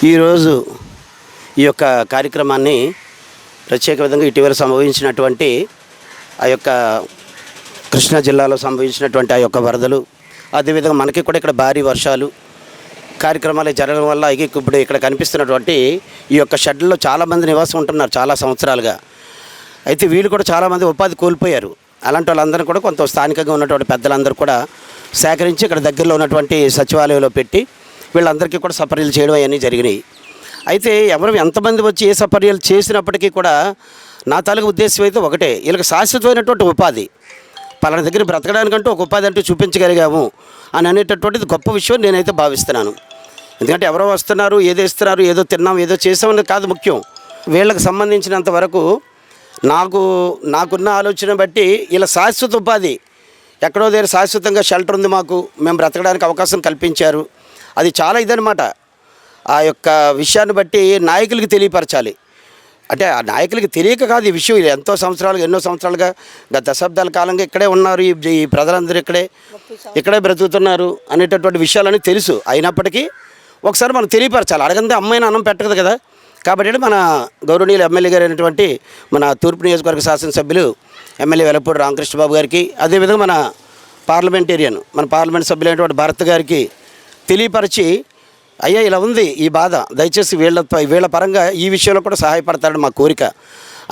ఈరోజు ఈ యొక్క కార్యక్రమాన్ని ప్రత్యేక విధంగా ఇటీవల సంభవించినటువంటి ఆ యొక్క కృష్ణా జిల్లాలో సంభవించినటువంటి ఆ యొక్క వరదలు, అదేవిధంగా మనకి కూడా ఇక్కడ భారీ వర్షాలు కార్యక్రమాలు జరగడం వల్ల ఇప్పుడు ఇక్కడ కనిపిస్తున్నటువంటి ఈ యొక్క షెడ్లలో చాలామంది నివాసం ఉంటున్నారు చాలా సంవత్సరాలుగా. అయితే వీళ్ళు కూడా చాలామంది ఉపాధి కోల్పోయారు. అలాంటి వాళ్ళందరూ కూడా కొంత స్థానికంగా ఉన్నటువంటి పెద్దలందరూ కూడా సేకరించి ఇక్కడ దగ్గరలో ఉన్నటువంటి సచివాలయంలో పెట్టి వీళ్ళందరికీ కూడా సపర్యలు చేయడం అవన్నీ జరిగినాయి. అయితే ఎవరు ఎంతమంది వచ్చి ఏ సపర్యలు చేసినప్పటికీ కూడా నా తాలూకు ఉద్దేశం అయితే ఒకటే, వీళ్ళకి శాశ్వతమైనటువంటి ఉపాధి, పలానా దగ్గర బ్రతకడానికంటూ ఒక ఉపాధి అంటూ చూపించగలిగాము అని అనేటటువంటిది గొప్ప విషయం నేనైతే భావిస్తున్నాను. ఎందుకంటే ఎవరో వస్తున్నారు, ఏదో ఇస్తున్నారు, ఏదో తిన్నాం, ఏదో చేసామని కాదు ముఖ్యం. వీళ్ళకి సంబంధించినంత వరకు నాకున్న ఆలోచన బట్టి ఇలా శాశ్వత ఉపాధి ఎక్కడో దగ్గర శాశ్వతంగా షెల్టర్ ఉంది, మేము బ్రతకడానికి అవకాశం కల్పించారు. అది చాలా ఇదనమాట. ఆ యొక్క విషయాన్ని బట్టి నాయకులకి తెలియపరచాలి. అంటే ఆ నాయకులకి తెలియక కాదు ఈ విషయం, ఎన్నో సంవత్సరాలుగా గత దశాబ్దాల కాలంగా ఇక్కడే ఉన్నారు, ఈ ప్రజలందరూ ఇక్కడే బ్రతుకుతున్నారు అనేటటువంటి విషయాలని తెలుసు. అయినప్పటికీ ఒకసారి మనం తెలియపరచాలి. అడగందే అమ్మాయిని అన్నం పెట్టదు కదా. కాబట్టి మన గౌరవనీయులు ఎమ్మెల్యే గారు అయినటువంటి మన తూర్పు నియోజకవర్గ శాసనసభ్యులు ఎమ్మెల్యే వెలపూడి రామకృష్ణబాబు గారికి, అదేవిధంగా మన పార్లమెంట్ సభ్యులైనటువంటి భరత్ గారికి తెలియపరిచి, అయ్యా ఇలా ఉంది ఈ బాధ, దయచేసి వీళ్ళ పరంగా ఈ విషయంలో కూడా సహాయపడతాడు మా కోరిక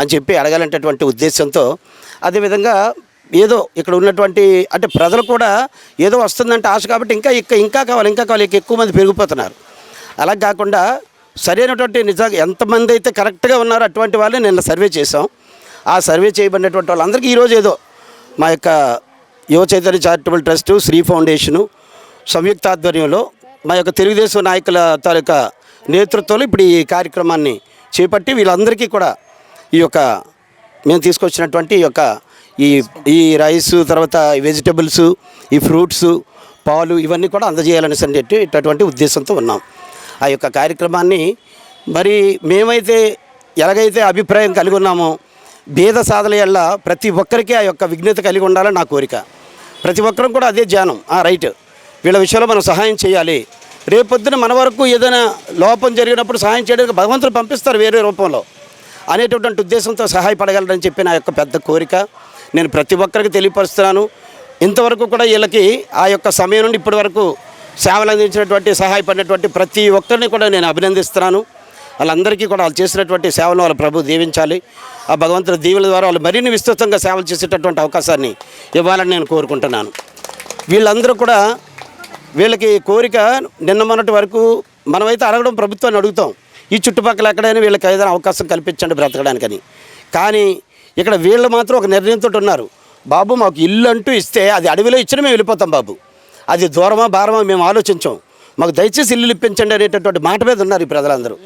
అని చెప్పి అడగాలంటటువంటి ఉద్దేశంతో, అదేవిధంగా ఏదో ఇక్కడ ఉన్నటువంటి అంటే ప్రజలు కూడా ఏదో వస్తుందంటే ఆశ కాబట్టి ఇంకా కావాలి ఎక్కువ మంది పెరిగిపోతున్నారు. అలా కాకుండా సరైనటువంటి నిజంగా ఎంతమంది అయితే కరెక్ట్గా ఉన్నారో అటువంటి వాళ్ళని నిన్న సర్వే చేసాం. ఆ సర్వే చేయబడినటువంటి వాళ్ళందరికీ ఈరోజు ఏదో మా యొక్క Yuva Chaitanya charitable trust, Shri foundation సంయుక్త ఆధ్వర్యంలో మా యొక్క తెలుగుదేశం నాయకుల తాలూకా నేతృత్వంలో ఇప్పుడు ఈ కార్యక్రమాన్ని చేపట్టి వీళ్ళందరికీ కూడా ఈ యొక్క మేము తీసుకొచ్చినటువంటి ఈ రైస్, తర్వాత ఈ వెజిటబుల్స్, ఈ ఫ్రూట్స్, పాలు ఇవన్నీ కూడా అందజేయాలని ఇటువంటి ఉద్దేశంతో ఉన్నాం. ఆ యొక్క కార్యక్రమాన్ని మరి మేమైతే ఎలాగైతే అభిప్రాయం కలిగి ఉన్నామో, భేద సాధన వల్ల ప్రతి ఒక్కరికి ఆ యొక్క విఘ్నత కలిగి ఉండాలని నా కోరిక. ప్రతి ఒక్కరం కూడా అదే ధ్యానం, రైట్, వీళ్ళ విషయంలో మనం సహాయం చేయాలి. రేపొద్దున మన వరకు ఏదైనా లోపం జరిగినప్పుడు సహాయం చేయడానికి భగవంతుడు పంపిస్తారు వేరే రూపంలో అనేటటువంటి ఉద్దేశంతో సహాయపడగలరని చెప్పి నా యొక్క పెద్ద కోరిక నేను ప్రతి ఒక్కరికి తెలియపరుస్తున్నాను. ఇంతవరకు కూడా వీళ్ళకి ఆ యొక్క సమయం నుండి ఇప్పటి వరకు సేవలు అందించినటువంటి సహాయపడినటువంటి ప్రతి ఒక్కరిని కూడా నేను అభినందిస్తున్నాను. వాళ్ళందరికీ కూడా వాళ్ళు చేసినటువంటి సేవలను వాళ్ళ ప్రభు దీవించాలి. ఆ భగవంతుడి దీవుల ద్వారా వాళ్ళు మరిన్ని విస్తృతంగా సేవలు చేసేటటువంటి అవకాశాన్ని ఇవ్వాలని నేను కోరుకుంటున్నాను. వీళ్ళందరూ కూడా వీళ్ళకి కోరిక నిన్న మొన్నటి వరకు మనమైతే అడగడం ప్రభుత్వాన్ని అడుగుతాం, ఈ చుట్టుపక్కల ఎక్కడైనా వీళ్ళకి ఏదైనా అవకాశం కల్పించండి బ్రతకడానికని. కానీ ఇక్కడ వీళ్ళు మాత్రం ఒక నిర్ణయంతో ఉన్నారు, బాబు మాకు ఇల్లు అంటూ ఇస్తే అది అడవిలో ఇచ్చినా మేము వెళ్ళిపోతాం బాబు, అది దూరమా భారమా మేము ఆలోచించాం, మాకు దయచేసి ఇల్లు ఇప్పించండి అనేటటువంటి మాట మీద ఉన్నారు ఈ ప్రజలందరూ.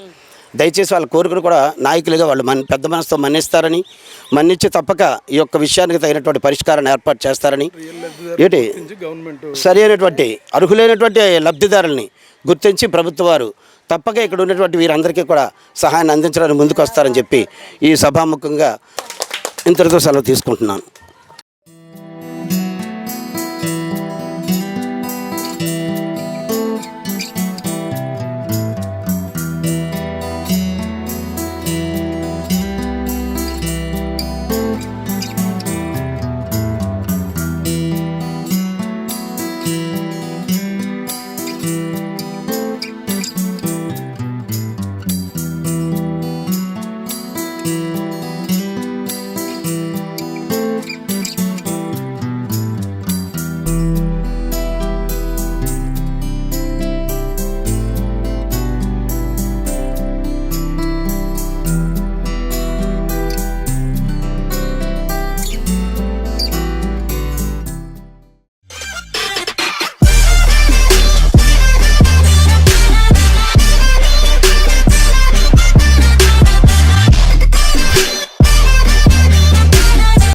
దయచేసి వాళ్ళ కోరికను కూడా నాయకులుగా వాళ్ళు పెద్ద మనసుతో మన్నిస్తారని, మన్నించి తప్పక ఈ యొక్క విషయానికి తగినటువంటి పరిష్కారాన్ని ఏర్పాటు చేస్తారని, సరి అయినటువంటి అర్హులైనటువంటి లబ్ధిదారుల్ని గుర్తించి ప్రభుత్వ వారు తప్పక ఇక్కడ ఉన్నటువంటి వీరందరికీ కూడా సహాయాన్ని అందించడానికి ముందుకు వస్తారని చెప్పి ఈ సభాముఖంగా ఇంతటితో సెలవు తీసుకుంటున్నాను.